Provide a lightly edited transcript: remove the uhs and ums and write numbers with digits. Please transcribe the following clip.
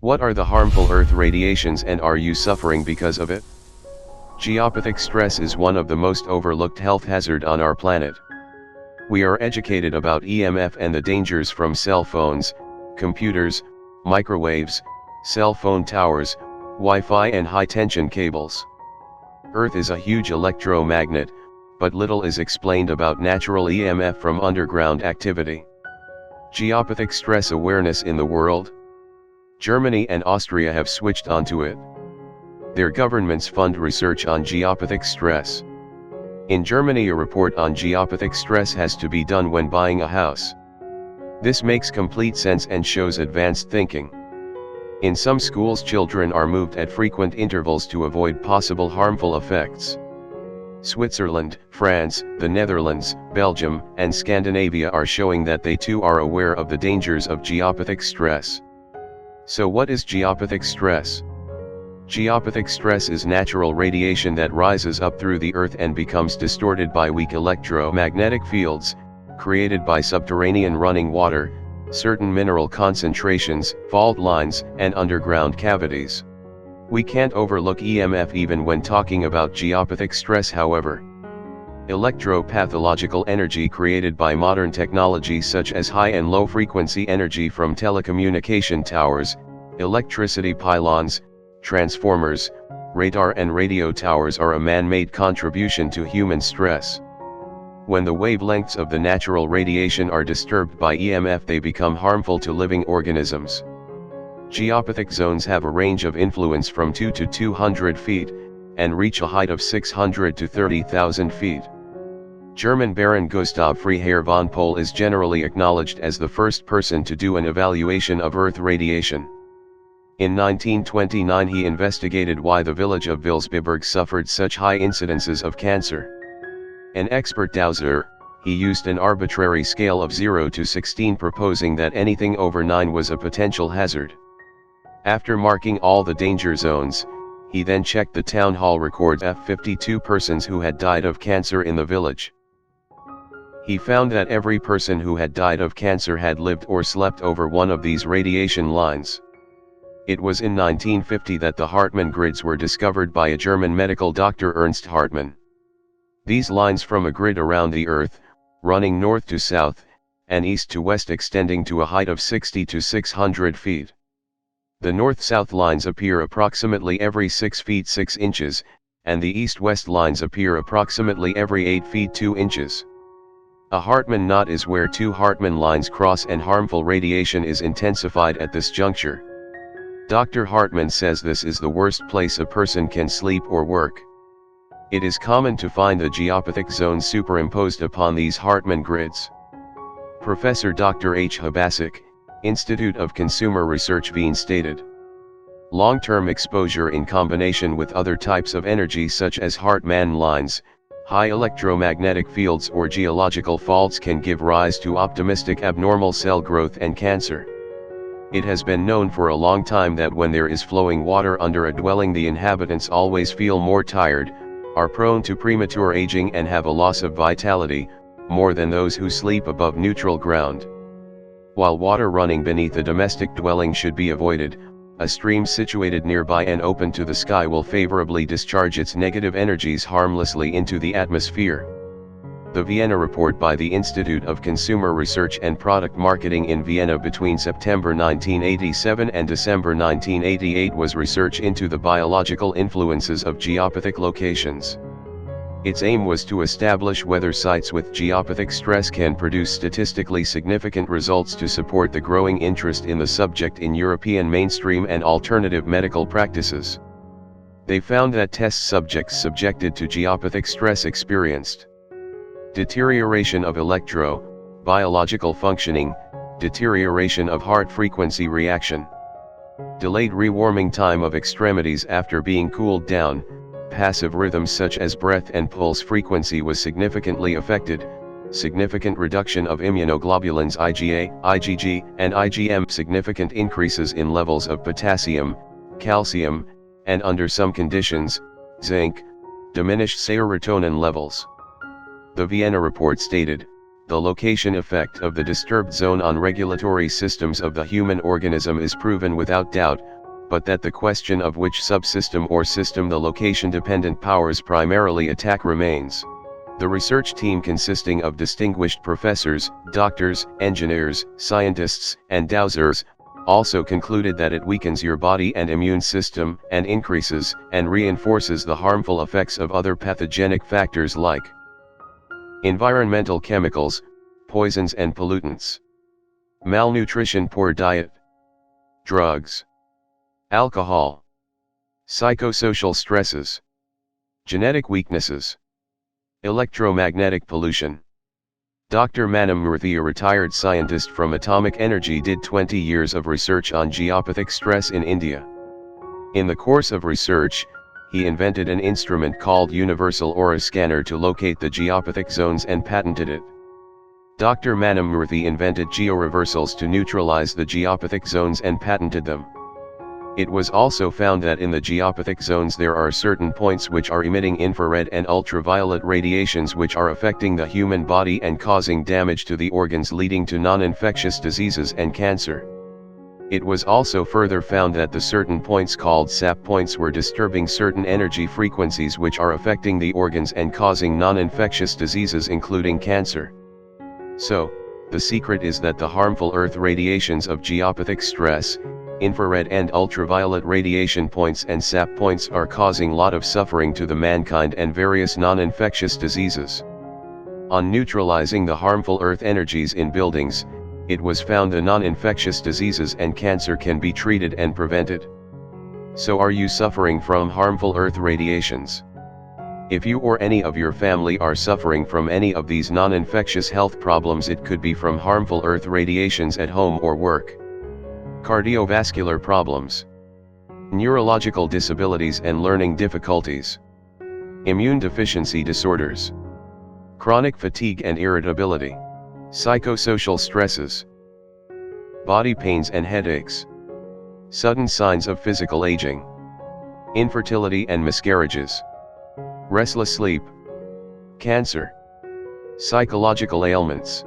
What are the harmful Earth radiations and are you suffering because of it? Geopathic stress is one of the most overlooked health hazard on our planet. We are educated about EMF and the dangers from cell phones, computers, microwaves, cell phone towers, Wi-Fi and high-tension cables. Earth is a huge electromagnet, but little is explained about natural EMF from underground activity. Geopathic stress awareness in the world. Germany and Austria have switched onto it. Their governments fund research on geopathic stress. In Germany, a report on geopathic stress has to be done when buying a house. This makes complete sense and shows advanced thinking. In some schools, children are moved at frequent intervals to avoid possible harmful effects. Switzerland, France, the Netherlands, Belgium, and Scandinavia are showing that they too are aware of the dangers of geopathic stress. So what is geopathic stress? Geopathic stress is natural radiation that rises up through the Earth and becomes distorted by weak electromagnetic fields, created by subterranean running water, certain mineral concentrations, fault lines, and underground cavities. We can't overlook EMF even when talking about geopathic stress, however. Electropathological energy created by modern technology such as high and low frequency energy from telecommunication towers, electricity pylons, transformers, radar and radio towers are a man-made contribution to human stress. When the wavelengths of the natural radiation are disturbed by EMF, they become harmful to living organisms. Geopathic zones have a range of influence from 2 to 200 feet, and reach a height of 600 to 30,000 feet. German Baron Gustav Freiherr von Pohl is generally acknowledged as the first person to do an evaluation of Earth radiation. In 1929 he investigated why the village of Vilsbiburg suffered such high incidences of cancer. An expert dowser, he used an arbitrary scale of 0 to 16, proposing that anything over 9 was a potential hazard. After marking all the danger zones, he then checked the town hall records of 52 persons who had died of cancer in the village. He found that every person who had died of cancer had lived or slept over one of these radiation lines. It was in 1950 that the Hartmann grids were discovered by a German medical doctor, Ernst Hartmann. These lines from a grid around the Earth, running north to south, and east to west, extending to a height of 60 to 600 feet. The north-south lines appear approximately every 6 feet 6 inches, and the east-west lines appear approximately every 8 feet 2 inches. A Hartmann knot is where two Hartmann lines cross and harmful radiation is intensified at this juncture. Dr. Hartmann says this is the worst place a person can sleep or work. It is common to find the geopathic zones superimposed upon these Hartmann grids. Professor Dr. H. Habasik, Institute of Consumer Research, Wien, stated, long-term exposure in combination with other types of energy such as Hartmann lines, high electromagnetic fields or geological faults can give rise to optimistic abnormal cell growth and cancer. It has been known for a long time that when there is flowing water under a dwelling, the inhabitants always feel more tired, are prone to premature aging and have a loss of vitality, more than those who sleep above neutral ground. While water running beneath a domestic dwelling should be avoided, a stream situated nearby and open to the sky will favorably discharge its negative energies harmlessly into the atmosphere. The Vienna report by the Institute of Consumer Research and Product Marketing in Vienna between September 1987 and December 1988 was research into the biological influences of geopathic locations. Its aim was to establish whether sites with geopathic stress can produce statistically significant results to support the growing interest in the subject in European mainstream and alternative medical practices. They found that test subjects subjected to geopathic stress experienced deterioration of biological functioning, deterioration of heart frequency reaction, delayed rewarming time of extremities after being cooled down, passive rhythms such as breath and pulse frequency was significantly affected, significant reduction of immunoglobulins IgA, IgG, and IgM, significant increases in levels of potassium, calcium, and under some conditions, zinc, diminished serotonin levels. The Vienna report stated, the location effect of the disturbed zone on regulatory systems of the human organism is proven without doubt, but that the question of which subsystem or system the location-dependent powers primarily attack remains. The research team, consisting of distinguished professors, doctors, engineers, scientists, and dowsers, also concluded that it weakens your body and immune system, and increases and reinforces the harmful effects of other pathogenic factors like environmental chemicals, poisons and pollutants, malnutrition, poor diet, drugs, alcohol, psychosocial stresses, genetic weaknesses, electromagnetic pollution. Dr. Manamurthy, a retired scientist from Atomic Energy, did 20 years of research on geopathic stress in India. In the course of research, he invented an instrument called Universal Aura Scanner to locate the geopathic zones and patented it. Dr. Manamurthy invented georeversals to neutralize the geopathic zones and patented them. It was also found that in the geopathic zones there are certain points which are emitting infrared and ultraviolet radiations which are affecting the human body and causing damage to the organs, leading to non-infectious diseases and cancer. It was also further found that the certain points called SAP points were disturbing certain energy frequencies which are affecting the organs and causing non-infectious diseases including cancer. So, the secret is that the harmful Earth radiations of geopathic stress, infrared and ultraviolet radiation points and SAP points are causing lot of suffering to the mankind and various non-infectious diseases. On neutralizing the harmful Earth energies in buildings, it was found the non-infectious diseases and cancer can be treated and prevented. So are you suffering from harmful Earth radiations? If you or any of your family are suffering from any of these non-infectious health problems, it could be from harmful Earth radiations at home or work. Cardiovascular problems, neurological disabilities and learning difficulties, immune deficiency disorders, chronic fatigue and irritability, psychosocial stresses, body pains and headaches, sudden signs of physical aging, infertility and miscarriages, restless sleep, cancer, psychological ailments,